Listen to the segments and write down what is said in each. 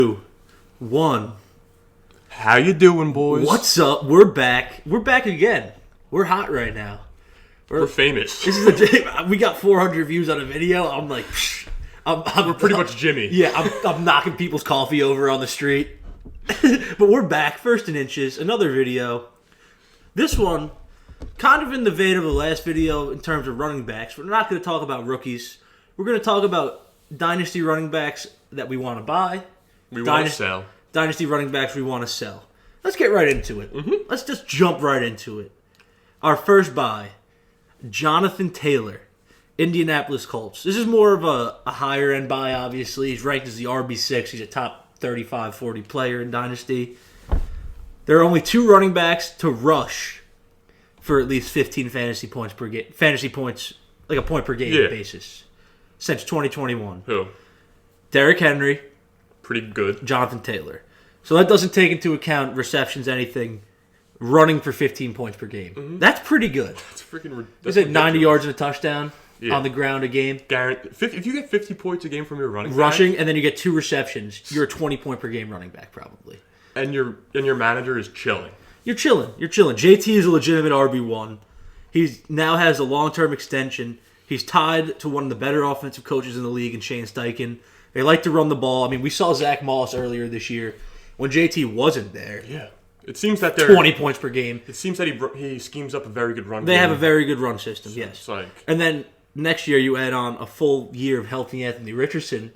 2, 1. How you doing, boys? What's up? We're back. We're back again. We're hot right now. We're famous. This is we got 400 views on a video. I'm like, we're pretty much Jimmy. Yeah, I'm knocking people's coffee over on the street. But we're back, first in inches. Another video. This one, kind of in the vein of the last video in terms of running backs. We're not going to talk about rookies. We're going to talk about Dynasty running backs that we want to buy. We want to sell. Dynasty running backs we want to sell. Let's get right into it. Mm-hmm. Let's just jump right into it. Our first buy, Jonathan Taylor, Indianapolis Colts. This is more of a higher end buy, obviously. He's ranked as the RB6. He's a top 35, 40 player in Dynasty. There are only 2 running backs to rush for at least 15 fantasy points per game. Fantasy points, like a point per game basis, since 2021. Who? Derrick Henry. Pretty good. Jonathan Taylor. So that doesn't take into account receptions, anything. Running for 15 points per game. Mm-hmm. That's pretty good. That's freaking. Is it 90 yards and a touchdown on the ground a game? If you get 50 points a game from your rushing, and then you get 2 receptions, you're a 20 point per game running back probably. And your manager is chilling. You're chilling. JT is a legitimate RB1. He now has a long-term extension. He's tied to one of the better offensive coaches in the league in Shane Steichen. They like to run the ball. I mean, we saw Zach Moss earlier this year when JT wasn't there. Yeah. It seems that they're 20 points per game. It seems that he schemes up a very good run. They have a very good run system, so yes. Like, and then next year you add on a full year of healthy Anthony Richardson.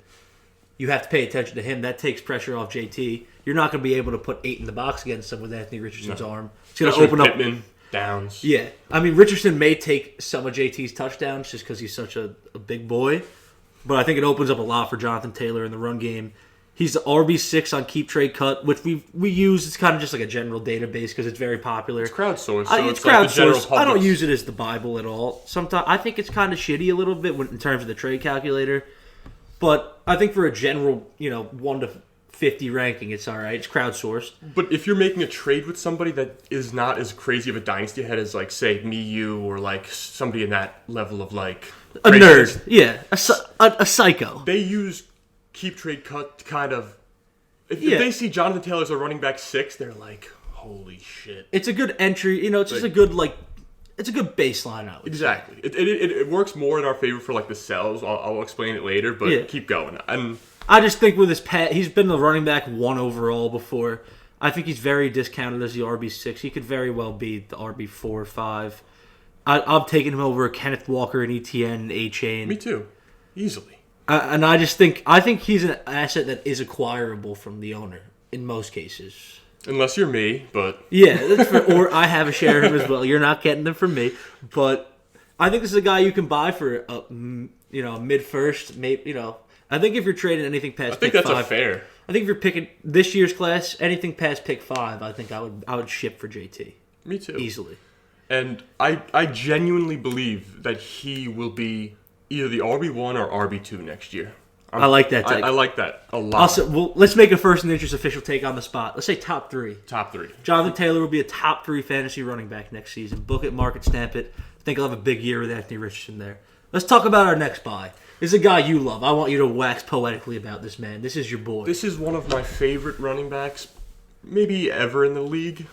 You have to pay attention to him. That takes pressure off JT. You're not going to be able to put 8 in the box against him with Anthony Richardson's arm. It's going to open up Pittman, Downs. Yeah. I mean, Richardson may take some of JT's touchdowns just because he's such a big boy. But I think it opens up a lot for Jonathan Taylor in the run game. He's the RB6 on Keep Trade Cut, which we use. It's kind of just like a general database because it's very popular. It's crowdsourced. So it's crowdsourced. I don't use it as the Bible at all. Sometimes I think it's kind of shitty a little bit in terms of the trade calculator. But I think for a general, 1 to 50 ranking, it's all right. It's crowdsourced. But if you're making a trade with somebody that is not as crazy of a dynasty head as, like, say, me, you, or, like, somebody in that level of, like... A nerd. Yeah. A psycho. They use Keep Trade Cut to kind of... If they see Jonathan Taylor as a running back 6, they're like, holy shit. It's a good entry. It's just a good, it's a good baseline, I would Exactly. It works more in our favor for, like, the sells. I'll explain it later, but keep going. And I just think with his he's been the running back 1 overall before. I think he's very discounted as the RB6. He could very well be the RB4 or 5. I've taken him over Kenneth Walker and ETN and A-Chain. Me too. Easily. And I think he's an asset that is acquirable from the owner in most cases. Unless you're me, but... Yeah, or I have a share of him as well. You're not getting them from me. But I think this is a guy you can buy for a mid-first, maybe, I think if you're trading anything past pick 5... I think that's fair. I think if you're picking this year's class, anything past pick 5, I think I would ship for JT. Me too. Easily. And I genuinely believe that he will be either the RB1 or RB2 next year. I like that take. I like that a lot. Also, let's make a first and interest official take on the spot. Let's say top 3. Top 3. Jonathan Taylor will be a top 3 fantasy running back next season. Book it, mark it, stamp it. I think he'll have a big year with Anthony Richardson there. Let's talk about our next buy. This is a guy you love. I want you to wax poetically about this man. This is your boy. This is one of my favorite running backs, maybe ever in the league.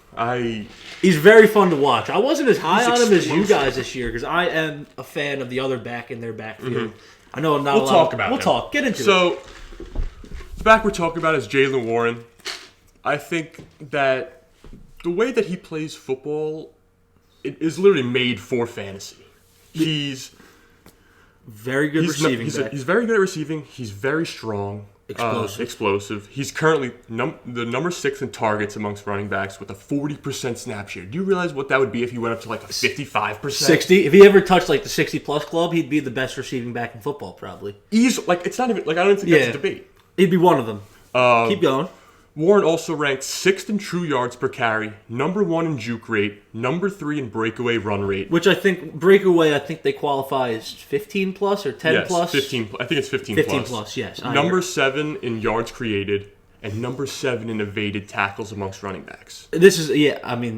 He's very fun to watch. I wasn't as high on him as you guys this year because I am a fan of the other back in their backfield. Mm-hmm. I know not we'll talk about it. We'll talk. Get into it. So, the back we're talking about is Jaylen Warren. I think that the way that he plays football is literally made for fantasy. He's very good receiving back. He's very good at receiving. He's very strong. Explosive. He's currently the number 6 in targets amongst running backs with a 40% snap share. Do you realize what that would be if he went up to like a 55%? 60. If he ever touched like the 60-plus club, he'd be the best receiving back in football, probably. It's not even, I don't think that's a debate. He'd be one of them. Keep going. Warren also ranked 6th in true yards per carry, number 1 in juke rate, number 3 in breakaway run rate. Which I think they qualify as 15 plus or 10 plus. 15. I think it's 15 plus. 15 plus, yes. Number 7 in yards created and number 7 in evaded tackles amongst running backs.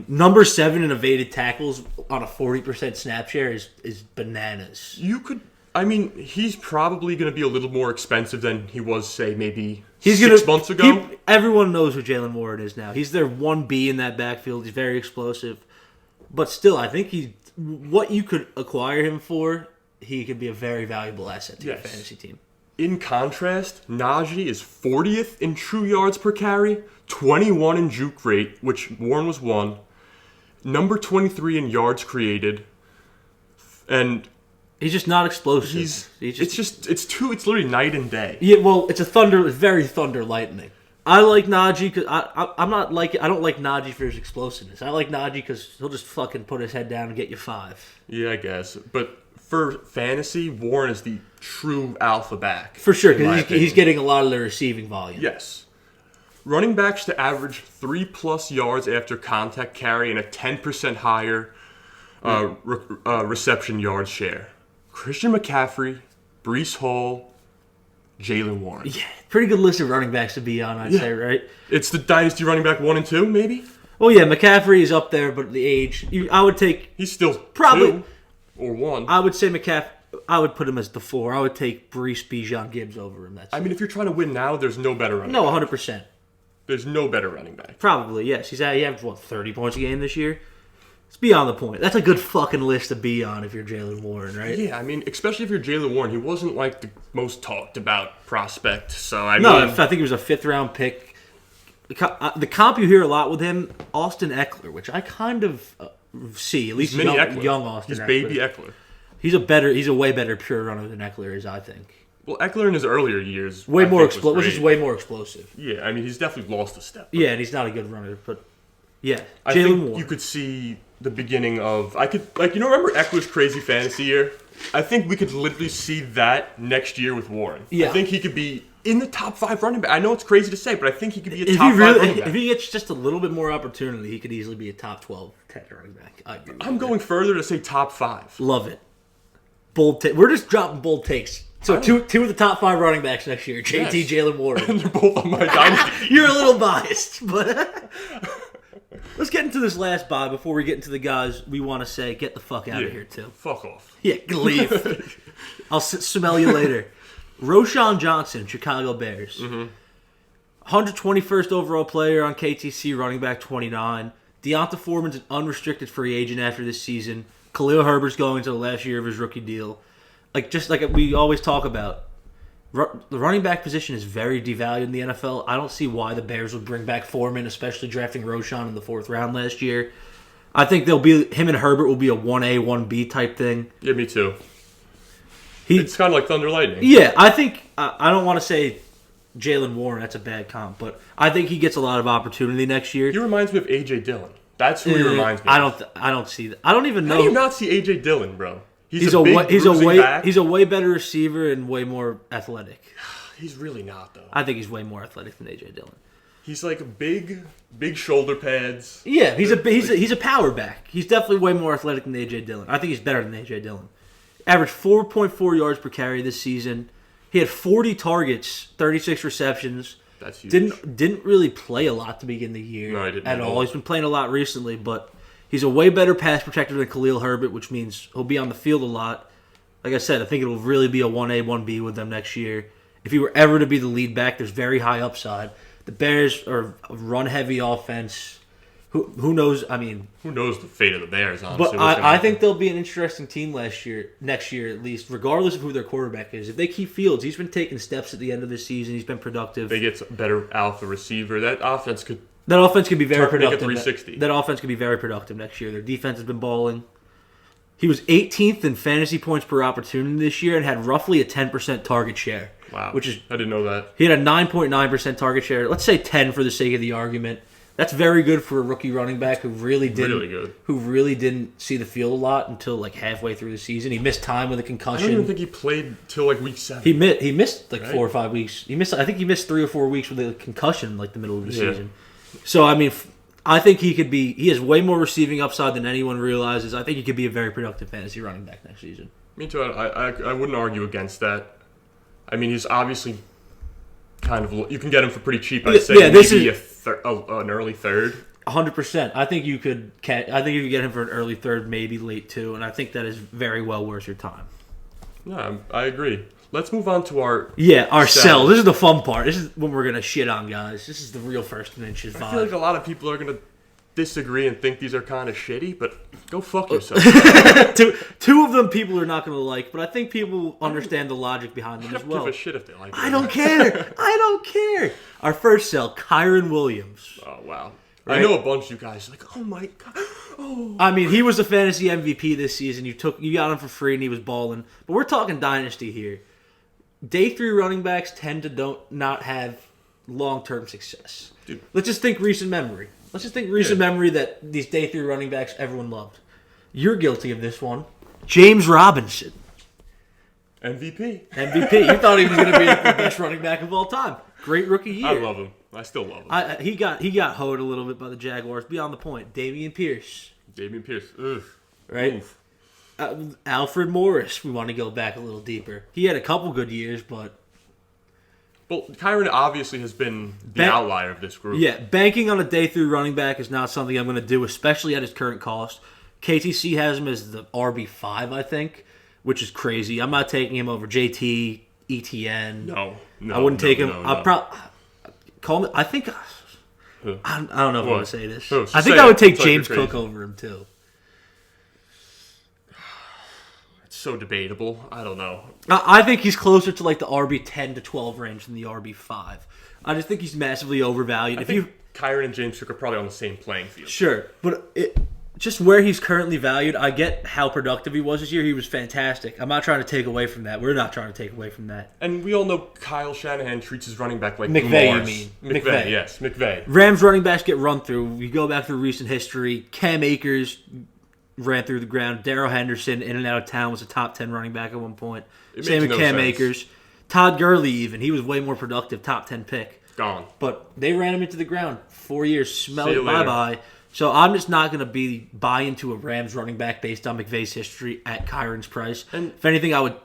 Number 7 in evaded tackles on a 40% snap share is bananas. You could I mean, he's probably going to be a little more expensive than he was, say, maybe He's 6 months ago. Everyone knows who Jaylen Warren is now. He's their 1B in that backfield. He's very explosive. But still, I think what you could acquire him for, he could be a very valuable asset to your fantasy team. In contrast, Najee is 40th in true yards per carry, 21 in juke rate, which Warren was 1, number 23 in yards created, and he's just not explosive. It's literally night and day. Yeah, well, it's very thunder lightning. I like Najee because I don't like Najee for his explosiveness. I like Najee because he'll just fucking put his head down and get you 5. Yeah, I guess. But for fantasy, Warren is the true alpha back. For sure, because he's getting a lot of the receiving volume. Yes. Running backs to average 3+ yards after contact carry and a 10% higher reception yard share. Christian McCaffrey, Breece Hall, Jaylen Warren. Yeah, pretty good list of running backs to be on, I'd say, right? It's the Dynasty running back 1 and 2, maybe? Well, yeah, McCaffrey is up there, but the age, I would take... He's still probably 2 or 1. I would say McCaffrey... I would put him as the 4. I would take Breece, Bijan, Gibbs over him. I mean, if you're trying to win now, there's no better running back. No, 100%. There's no better running back. Probably, yes. He averaged, 30 points a game this year? It's beyond the point. That's a good fucking list to be on if you're Jaylen Warren, right? Yeah, I mean, especially if you're Jaylen Warren, he wasn't like the most talked about prospect. So I think he was a 5th-round pick. The comp you hear a lot with him, Austin Eckler, which I kind of see, at least young Austin He's Eckler. baby Eckler. He's a way better pure runner than Eckler is, I think. Well, Eckler in his earlier years was just way more explosive. Yeah, I mean, he's definitely lost a step. Yeah, and he's not a good runner, but yeah, I think Warren. You could see the beginning of remember Eckler's crazy fantasy year? I think we could literally see that next year with Warren. Yeah. I think he could be in the top 5 running back. I know it's crazy to say, but I think he could be a top 5 running back. If he gets just a little bit more opportunity, he could easily be a top 12, 10 running back. I'm going further to say top 5. Love it. Bold we're just dropping bold takes. So two of the top 5 running backs next year, JT, Jaylen Warren. And they're both on my dynasty. You're a little biased, but let's get into this last bye before we get into the guys we want to say get the fuck out of here too. Fuck off. Yeah, leave. I'll smell you later. Roschon Johnson, Chicago Bears. 121st overall player on KTC, running back 29. Deonta Foreman's an unrestricted free agent after this season. Khalil Herbert's going to the last year of his rookie deal. Just like we always talk about, the running back position is very devalued in the NFL. I don't see why the Bears would bring back Foreman, especially drafting Roschon in the 4th round last year. I think him and Herbert will be a 1A, 1B type thing. Yeah, me too. It's kind of like thunder lightning. Yeah, I think I don't want to say Jaylen Warren. That's a bad comp, but I think he gets a lot of opportunity next year. He reminds me of A.J. Dillon. That's who he reminds me of. I don't see that. I don't even know. How do you not see A.J. Dillon, bro? He's a way better receiver and way more athletic. He's really not, though. I think he's way more athletic than A.J. Dillon. He's like big shoulder pads. Yeah, he's a power back. He's definitely way more athletic than A.J. Dillon. I think he's better than A.J. Dillon. Averaged 4.4 yards per carry this season. He had 40 targets, 36 receptions. That's huge. Didn't really play a lot to begin the year. No, he didn't at all. He's been playing a lot recently, but he's a way better pass protector than Khalil Herbert, which means he'll be on the field a lot. Like I said, I think it'll really be a 1A, 1B with them next year. If he were ever to be the lead back, there's very high upside. The Bears are a run-heavy offense. Who knows? I mean, who knows the fate of the Bears? Honestly, but I think they'll be an interesting team next year at least, regardless of who their quarterback is. If they keep Fields, he's been taking steps at the end of the season. He's been productive. They get a better alpha receiver. That offense could be very productive. 360. That offense could be very productive next year. Their defense has been balling. He was 18th in fantasy points per opportunity this year and had roughly a 10% target share. Wow, I didn't know that. He had a 9.9% target share. Let's say 10 for the sake of the argument. That's very good for a rookie running back who really didn't see the field a lot until like halfway through the season. He missed time with a concussion. I don't even think he played till like week 7. He missed like 4 or 5 weeks. I think he missed 3 or 4 weeks with a concussion like the middle of the season. So I mean, I think he has way more receiving upside than anyone realizes. I think he could be a very productive fantasy running back next season. Me too. I wouldn't argue against that. I mean, he's obviously kind of, you can get him for pretty cheap. I'd say maybe an early third. 100%. I think you could get him for an early third, maybe late 2, and I think that is very well worth your time. Yeah, I agree. Let's move on to our sell. This is the fun part. This is when we're going to shit on guys. This is the real first and inches vibe. I feel like a lot of people are going to disagree and think these are kind of shitty, but go fuck yourself. two of them people are not going to like, but I think people understand the logic behind them as well. I don't give a shit if they like it. I don't care. I don't care. Our first sell, Kyren Williams. Oh, wow. Right? I know a bunch of you guys are like, oh my God. Oh. I mean, he was the fantasy MVP this season. You got him for free and he was balling. But we're talking Dynasty here. Day 3 running backs tend to not have long-term success. Dude. Let's just think recent memory. Memory that these Day 3 running backs everyone loved. You're guilty of this one. James Robinson. MVP. You thought he was going to be the best running back of all time. Great rookie year. I love him. I still love him. He got hoed a little bit by the Jaguars. Beyond the point. Dameon Pierce. Ugh. Right? Oof. Alfred Morris. We want to go back a little deeper. He had a couple good years, but... Well, Kyren obviously has been the outlier of this group. Yeah, banking on a Day 3 running back is not something I'm going to do, especially at his current cost. KTC has him as the RB5, I think, which is crazy. I'm not taking him over JT, ETN. No. I wouldn't take him. No. I'll probably call him. I think. Who? I don't know if I want to say this. Who? I think I would take James Cook over him too. It's so debatable. I don't know. I think he's closer to like the RB 10 to 12 range than the RB 5. I just think he's massively overvalued. I think Kyren and James Cook are probably on the same playing field. Sure, but just where he's currently valued, I get how productive he was this year. He was fantastic. I'm not trying to take away from that. We're not trying to take away from that. And we all know Kyle Shanahan treats his running back like McVay, Mars. you mean? McVay, yes, McVay. Rams running backs get run through. You go back through recent history. Cam Akers ran through the ground. Darrell Henderson, in and out of town, was a top 10 running back at one point. Same with Cam Akers. Todd Gurley even. He was way more productive, top 10 pick. Gone. But they ran him into the ground. 4 years, smell it, bye-bye. So I'm just not going to buy into a Rams running back based on McVay's history at Kyren's price. And if anything, I would...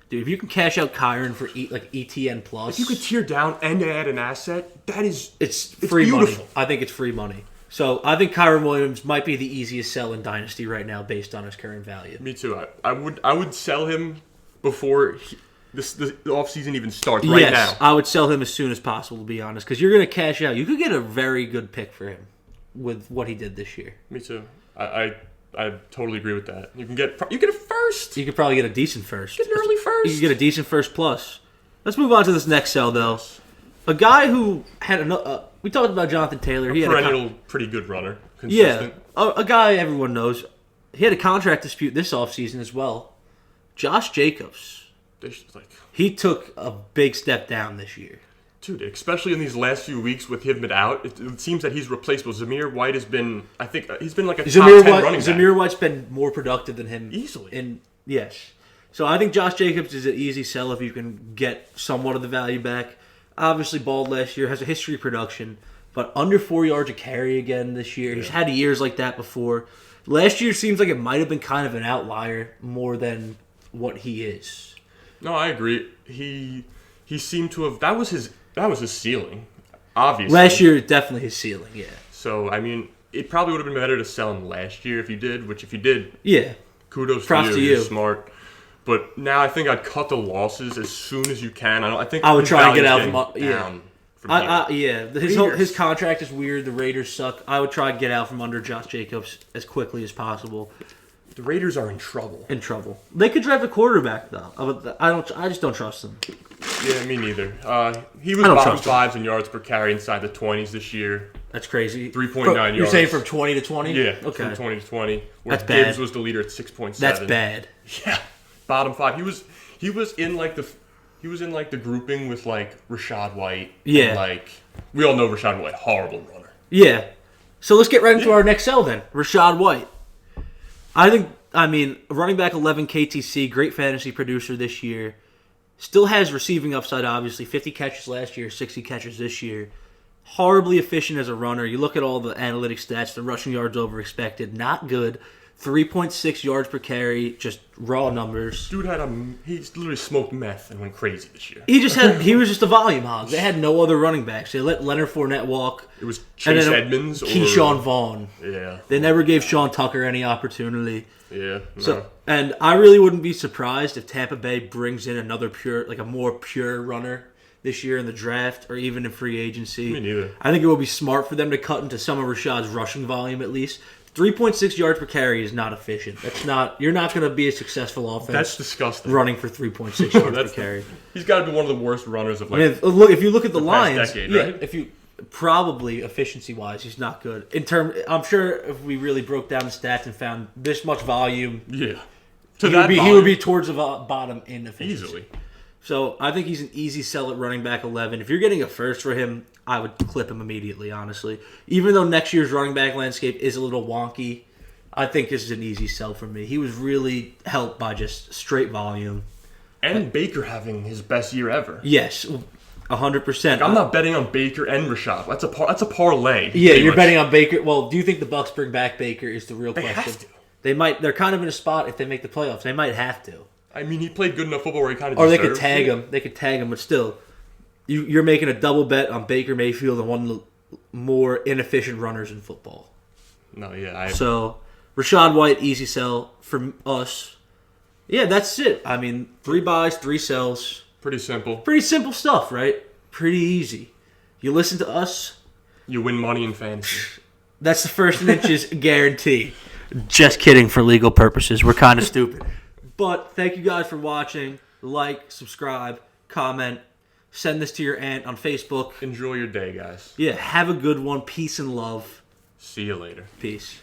Dude, if you can cash out Kyren for like ETN plus... If you could tear down and add an asset, that is... It's free beautiful. Money. I think it's free money. So I think Kyren Williams might be the easiest sell in Dynasty right now based on his current value. Me too. I would sell him before the offseason even starts now. Yes, I would sell him as soon as possible, to be honest, because you're going to cash out. You could get a very good pick for him with what he did this year. Me too. I totally agree with that. You get a first. You could probably get a decent first. Get an early first. You could get a decent first plus. Let's move on to this next sell, though. A guy who had we talked about Jonathan Taylor. He perennial, pretty good runner. Consistent. Yeah, a guy everyone knows. He had a contract dispute this offseason as well. Josh Jacobs. He took a big step down this year. Dude, especially in these last few weeks with him out, it seems that he's replaceable. Zamir White has been, I think, he's been like a top 10 running back. Zamir White's been more productive than him. Easily. Yes. So I think Josh Jacobs is an easy sell if you can get somewhat of the value back. Obviously, balled last year, has a history of production, but under 4 yards a carry again this year. Yeah. He's had years like that before. Last year seems like it might have been kind of an outlier more than what he is. No, I agree. He seemed to have... That was his ceiling, obviously. Last year, definitely his ceiling, yeah. So, I mean, it probably would have been better to sell him last year if you did, which if you did... Yeah. Kudos to you. You're smart. But now I think I'd cut the losses as soon as you can. I would try and get out from his contract is weird. The Raiders suck. I would try and get out from under Josh Jacobs as quickly as possible. The Raiders are in trouble. They could draft a quarterback though. I just don't trust them. Yeah, me neither. He was bottom 5s in yards per carry inside the 20s this year. That's crazy. 3.9 yards. You're saying from 20 to 20? Yeah, okay. From 20 to 20. Where That's Gibbs bad. was the leader at 6.7. That's bad. Yeah, bottom 5. He was in like the grouping with like Rachaad White. Yeah. And like we all know Rachaad White, horrible runner. Yeah. So let's get right into our next sell then. Rachaad White. Running back 11 KTC, great fantasy producer this year. Still has receiving upside, obviously. 50 catches last year, 60 catches this year. Horribly efficient as a runner. You look at all the analytic stats, the rushing yards over expected, not good. 3.6 yards per carry, just raw numbers. Dude he literally smoked meth and went crazy this year. He was just a volume hog. They had no other running backs. They let Leonard Fournette walk. It was Chase Edmonds or Keyshawn Vaughn. Yeah. They never gave Sean Tucker any opportunity. Yeah. No. So, and I really wouldn't be surprised if Tampa Bay brings in another a more pure runner this year in the draft or even in free agency. Me neither. I think it would be smart for them to cut into some of Rachaad's rushing volume at least. 3.6 yards per carry is not efficient. You're not going to be a successful offense. That's disgusting. Running for 3.6 yards per carry. He's got to be one of the worst runners of look, if you look at the Lions, Lions, decade, right? if you probably efficiency wise, he's not good. I'm sure if we really broke down the stats and found this much volume, he would be towards the bottom in efficiency. Easily. So I think he's an easy sell at running back 11. If you're getting a first for him, I would clip him immediately, honestly. Even though next year's running back landscape is a little wonky, I think this is an easy sell for me. He was really helped by just straight volume. And Baker having his best year ever. Yes, 100%. I'm not betting on Baker and Rachaad. That's a parlay. Yeah, you're betting on Baker. Well, do you think the Bucs bring back Baker is the real question. They have to. They might. They're kind of in a spot if they make the playoffs. They might have to. I mean, he played good enough football where he kind of Or they could tag him. They could tag him, but still, you're making a double bet on Baker Mayfield and one of the more inefficient runners in football. No, yeah. So, Rachaad White, easy sell from us. Yeah, that's it. I mean, 3 buys, 3 sells. Pretty simple. Pretty simple stuff, right? Pretty easy. You listen to us. You win money in fantasy. That's the first inches guarantee. Just kidding for legal purposes. We're kind of stupid. But thank you guys for watching. Like, subscribe, comment, send this to your aunt on Facebook. Enjoy your day, guys. Yeah, have a good one. Peace and love. See you later. Peace.